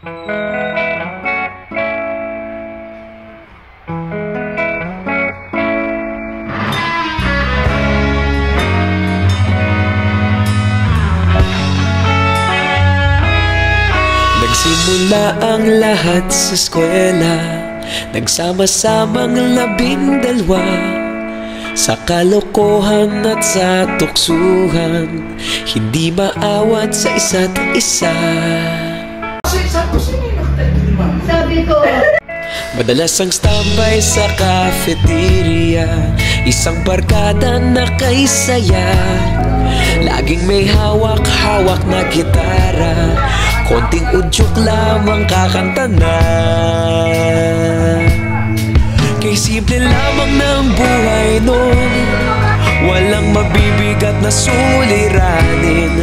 Nagsimula ang lahat sa eskwela, nagsama-samang 12 sa kalokohan at sa tuksuhan, hindi maawat sa isa't isa. Sabi ko, madalas ang standby sa cafeteria, isang barkada na kay saya, laging may hawak-hawak na gitara, konting udyok lamang kakanta na. Kay simple lamang ng buhay nun, walang mabibigat na suliranin,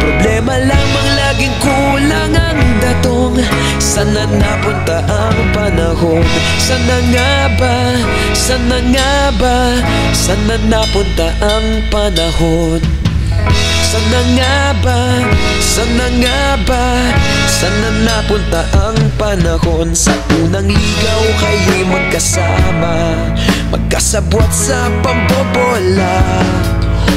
problema lamang laging kulang ang datong. Sana napunta ang panahon? Sana nga ba? Sana nga ba? Sana napunta ang panahon? Sana nga ba? Sana nga ba? Sana napunta ang panahon? Sa unang ligaw kayo'y magkasama, magkasabwat sa pambobola,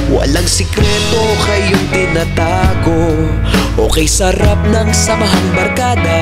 walang sikreto kayong tinatago, okay sarap ng samahang barkada.